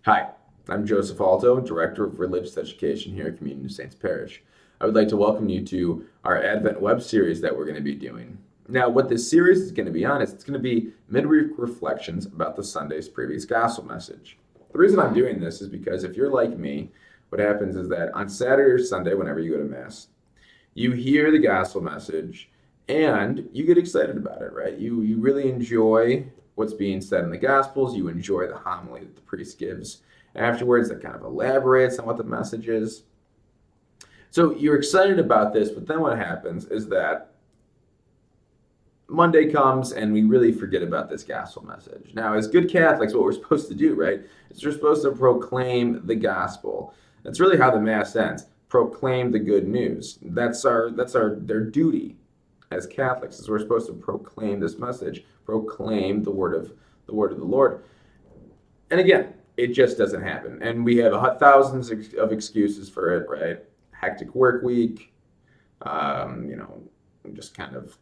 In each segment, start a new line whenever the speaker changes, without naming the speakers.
Hi, I'm Joseph Alto, Director of Religious Education here at Community Saints Parish. I would like to welcome you to our Advent web series that we're going to be doing. Now, what this series is going to be on is it's going to be midweek reflections about the Sunday's previous gospel message. The reason I'm doing this is because if you're like me, what happens is that on Saturday or Sunday, whenever you go to Mass, you hear the gospel message and you get excited about it, right? You really enjoy what's being said in the gospels. You enjoy the homily that the priest gives afterwards that kind of elaborates on what the message is. So you're excited about this, but then what happens is that Monday comes and we really forget about this gospel message. Now, as good Catholics, what we're supposed to do, right, is we're supposed to proclaim the gospel. That's really how the Mass ends. Proclaim the good news. That's our their duty as Catholics, is we're supposed to proclaim this message, proclaim the word of the Lord. And again, it just doesn't happen. And we have thousands of excuses for it, right? Hectic work week, um, you know, just kind of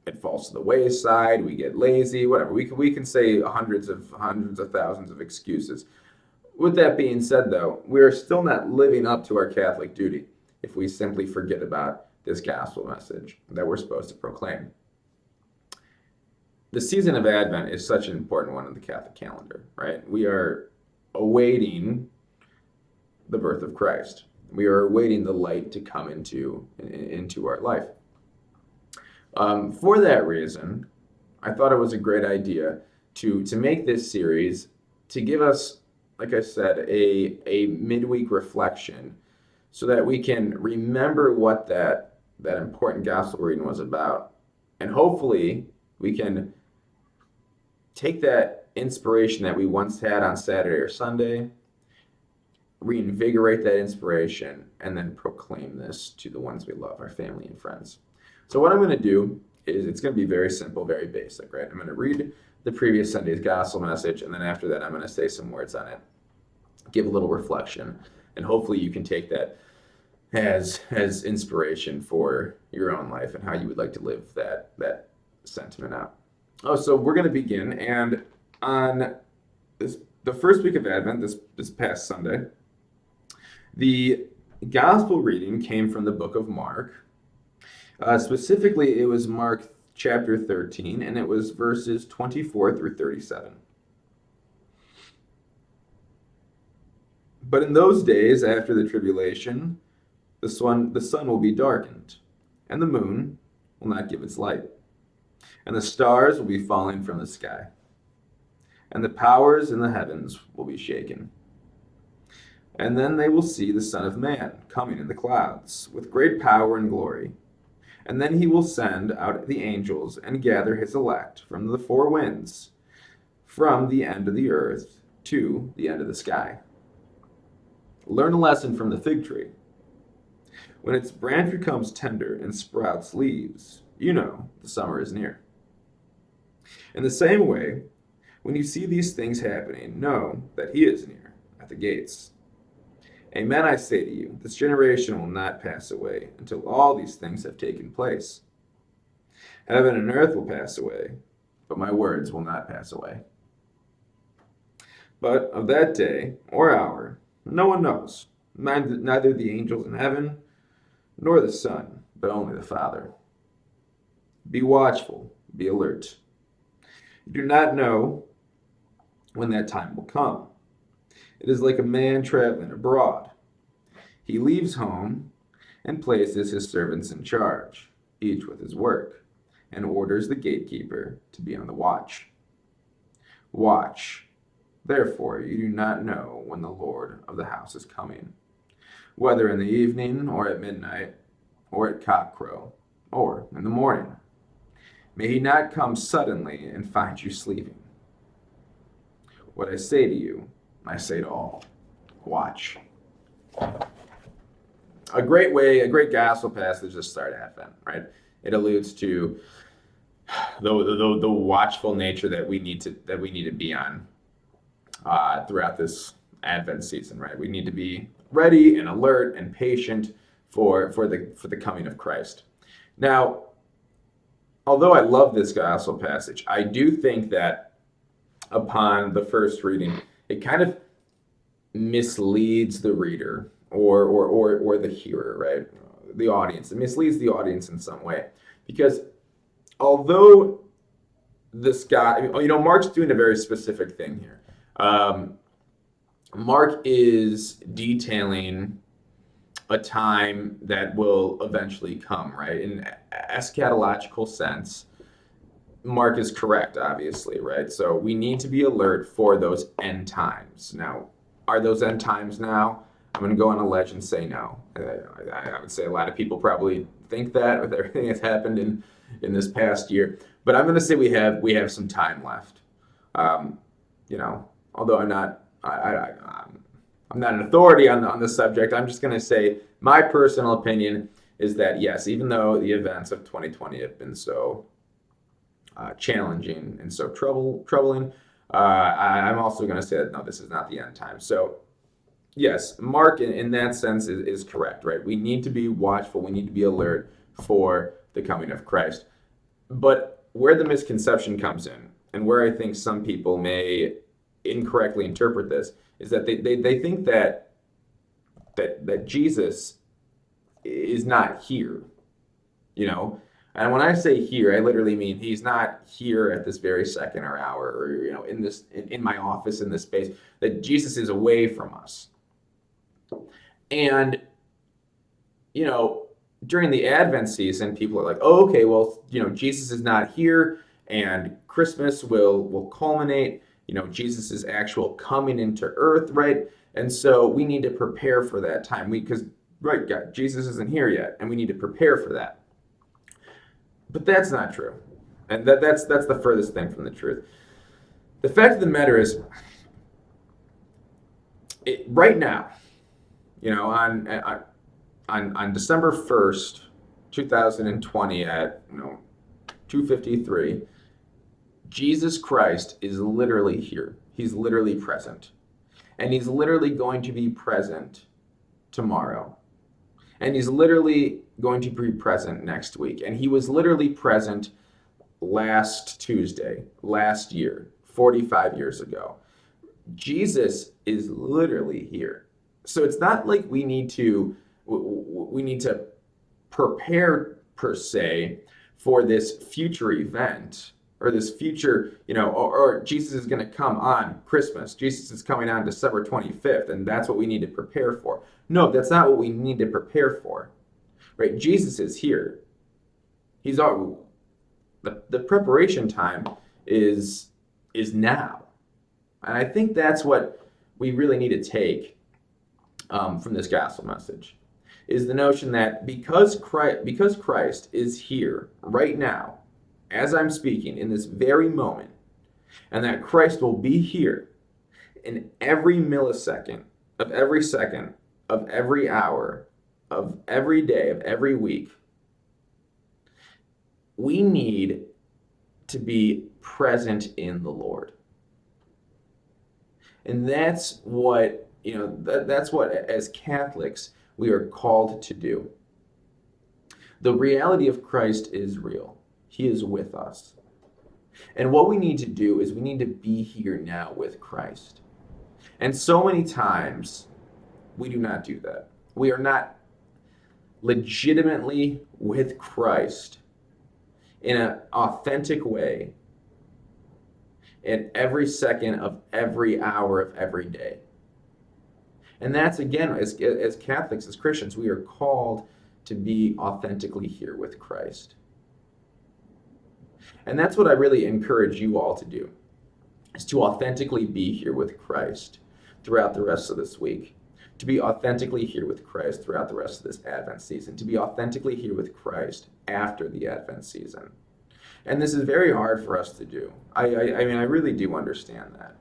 it falls to the wayside. We get lazy, whatever. We can say hundreds of thousands of excuses. With that being said, though, we are still not living up to our Catholic duty if we simply forget about this gospel message that we're supposed to proclaim. The season of Advent is such an important one in the Catholic calendar, right? We are awaiting the birth of Christ. We are awaiting the light to come into our life. For that reason, I thought it was a great idea to make this series to give us, like I said, a midweek reflection so that we can remember what that important gospel reading was about. And hopefully we can take that inspiration that we once had on Saturday or Sunday, reinvigorate that inspiration, and then proclaim this to the ones we love, our family and friends. So what I'm going to do is it's going to be very simple, very basic, right? I'm going to read the previous Sunday's gospel message, and then after that, I'm going to say some words on it, give a little reflection, and hopefully you can take that as inspiration for your own life and how you would like to live that sentiment out. Oh, so we're going to begin, and on the first week of Advent, this past Sunday, the gospel reading came from the book of Mark. Specifically, it was Mark chapter 13, and it was verses 24 through 37. But in those days after the tribulation, the sun will be darkened, and the moon will not give its light, and the stars will be falling from the sky, and the powers in the heavens will be shaken. And then they will see the Son of Man coming in the clouds with great power and glory. And then he will send out the angels and gather his elect from the four winds, from the end of the earth to the end of the sky. Learn a lesson from the fig tree. When its branch becomes tender and sprouts leaves, you know the summer is near. In the same way, when you see these things happening, know that he is near, at the gates. Amen, I say to you, this generation will not pass away until all these things have taken place. Heaven and earth will pass away, but my words will not pass away. But of that day or hour, no one knows, neither the angels in heaven nor the Son, but only the Father. Be watchful, be alert. You do not know when that time will come. It is like a man traveling abroad. He leaves home and places his servants in charge, each with his work, and orders the gatekeeper to be on the watch. Watch. Therefore, you do not know when the Lord of the house is coming, whether in the evening or at midnight, or at cockcrow, or in the morning. May he not come suddenly and find you sleeping. What I say to you, I say to all, watch. A great gospel passage to start Advent, right? It alludes to the watchful nature that we need to be on throughout this Advent season, right? We need to be ready and alert and patient for the coming of Christ. Now, although I love this gospel passage, I do think that upon the first reading, it kind of misleads the reader or the hearer, right? The audience. It misleads the audience in some way. Because although this guy, Mark's doing a very specific thing here. Mark is detailing a time that will eventually come, right? In eschatological sense, Mark is correct, obviously, right? So we need to be alert for those end times. Now, are those end times now? I'm going to go on a ledge and say no. I would say a lot of people probably think that with everything that's happened in this past year. But I'm going to say we have some time left. Um, Although I'm not an authority on the subject. I'm just going to say my personal opinion is that yes, even though the events of 2020 have been so challenging and so troubling, I'm also going to say that no, this is not the end time. So yes, Mark in that sense is correct, right? We need to be watchful. We need to be alert for the coming of Christ. But where the misconception comes in, and where I think some people may incorrectly interpret this, is that they think that Jesus is not here, And when I say here, I literally mean he's not here at this very second or hour, or in my office in this space. That Jesus is away from us, and during the Advent season, people are like, "Oh, okay, well, Jesus is not here, and Christmas will culminate. Jesus' actual coming into Earth, right? And so we need to prepare for that time. Because right, God, Jesus isn't here yet, and we need to prepare for that." But that's not true, and that's the furthest thing from the truth. The fact of the matter is, right now, on December 1st, 2020 at 2:53, Jesus Christ is literally here. He's literally present. And he's literally going to be present tomorrow. And he's literally going to be present next week. And he was literally present last Tuesday, last year, 45 years ago. Jesus is literally here. So it's not like we need to prepare per se for this future event or this future, or Jesus is going to come on Christmas. Jesus is coming on December 25th, and that's what we need to prepare for. No, that's not what we need to prepare for, right? Jesus is here. He's all the preparation time is now, and I think that's what we really need to take from this gospel message, is the notion that because Christ is here right now, as I'm speaking in this very moment, and that Christ will be here in every millisecond of every second of every hour of every day of every week, we need to be present in the Lord. And that's what, that's what as Catholics we are called to do. The reality of Christ is real. He is with us. And what we need to do is we need to be here now with Christ. And so many times we do not do that. We are not legitimately with Christ in an authentic way in every second of every hour of every day. And that's, again, as Catholics, as Christians, we are called to be authentically here with Christ. And that's what I really encourage you all to do, is to authentically be here with Christ throughout the rest of this week, to be authentically here with Christ throughout the rest of this Advent season, to be authentically here with Christ after the Advent season. And this is very hard for us to do. I mean, I really do understand that.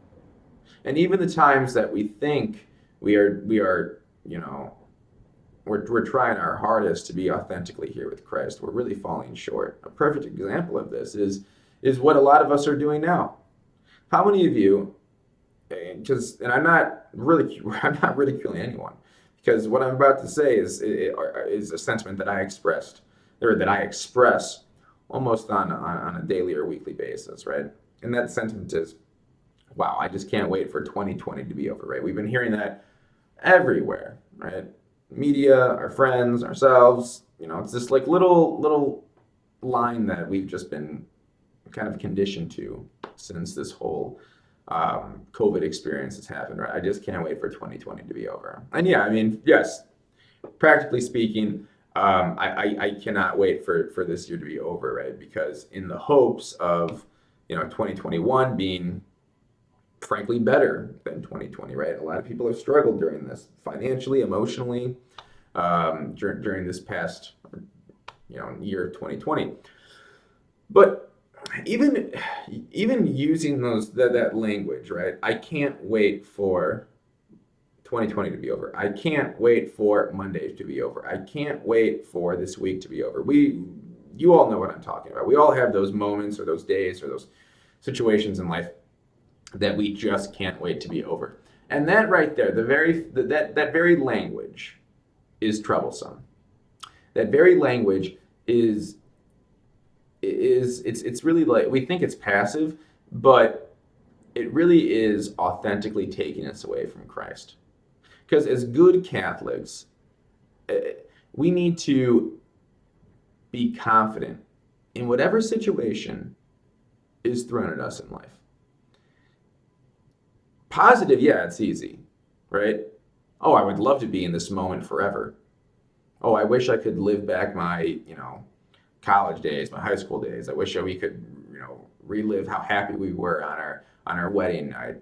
And even the times that we think we're trying our hardest to be authentically here with Christ, we're really falling short. A perfect example of this is what a lot of us are doing now. How many of you, and I'm not ridiculing anyone, because what I'm about to say is a sentiment that I expressed, or that I express almost on a daily or weekly basis, right? And that sentiment is, wow, I just can't wait for 2020 to be over, right? We've been hearing that everywhere, right? Media, our friends, ourselves, it's this like little line that we've just been kind of conditioned to since this whole COVID experience has happened, right? I just can't wait for 2020 to be over. And yeah, I mean, yes, practically speaking, I cannot wait for this year to be over, right? Because in the hopes of 2021 being frankly better than 2020, right? A lot of people have struggled during this financially, emotionally, during this past year of 2020. But even using that language, right? I can't wait for 2020 to be over. I can't wait for Monday to be over. I can't wait for this week to be over. You all know what I'm talking about. We all have those moments or those days or those situations in life that we just can't wait to be over. And that right there, that very language is troublesome. That very language is it's really like we think it's passive, but it really is authentically taking us away from Christ. Because as good Catholics, we need to be confident in whatever situation is thrown at us in life. Positive, yeah, it's easy, right? Oh, I would love to be in this moment forever. Oh, I wish I could live back my, college days, my high school days. I wish we could, relive how happy we were on our wedding night.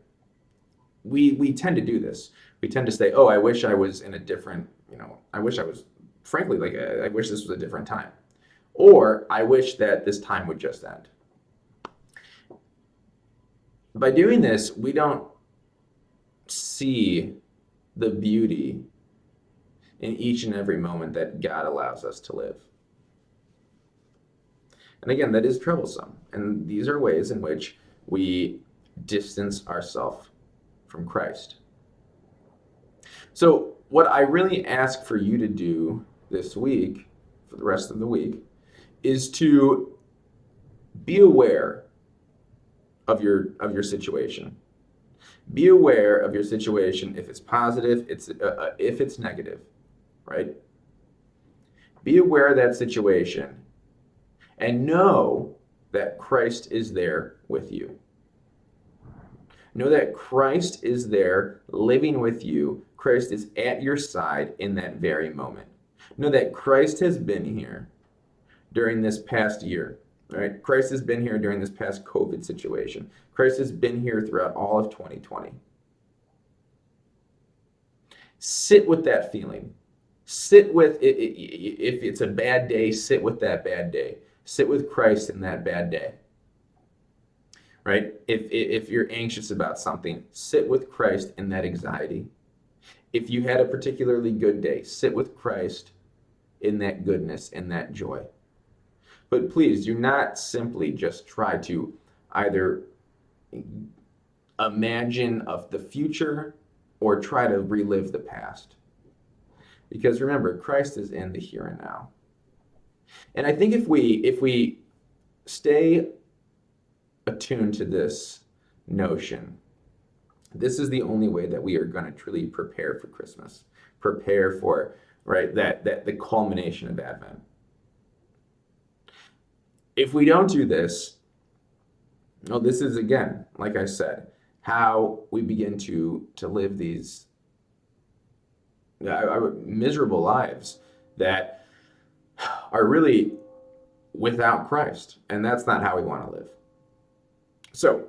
We tend to do this. We tend to say, "Oh, I wish I was in a different, I wish I was, frankly, like I wish this was a different time," or "I wish that this time would just end." By doing this, we don't see the beauty in each and every moment that God allows us to live. And again, that is troublesome. And these are ways in which we distance ourselves from Christ. So, what I really ask for you to do this week, for the rest of the week, is to be aware of your situation. Be aware of your situation if it's positive, if it's negative, right? Be aware of that situation and know that Christ is there with you. Know that Christ is there living with you. Christ is at your side in that very moment. Know that Christ has been here during this past year, right? Christ has been here during this past COVID situation. Christ has been here throughout all of 2020. Sit with that feeling. Sit with it. If it's a bad day, sit with that bad day. Sit with Christ in that bad day. Right? If you're anxious about something, sit with Christ in that anxiety. If you had a particularly good day, sit with Christ in that goodness, in that joy. But please do not simply just try to either imagine of the future or try to relive the past. Because remember, Christ is in the here and now. And I think if we stay attuned to this notion, this is the only way that we are going to truly prepare for Christmas, prepare for that the culmination of Advent. If we don't do this, well, this is again, like I said, how we begin to live these miserable lives that are really without Christ, and that's not how we want to live. So,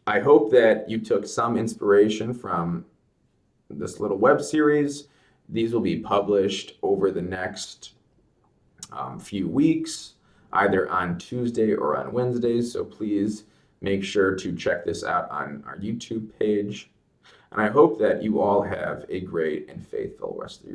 I hope that you took some inspiration from this little web series. These will be published over the next few weeks, either on Tuesday or on Wednesdays. So please make sure to check this out on our YouTube page. And I hope that you all have a great and faithful rest of your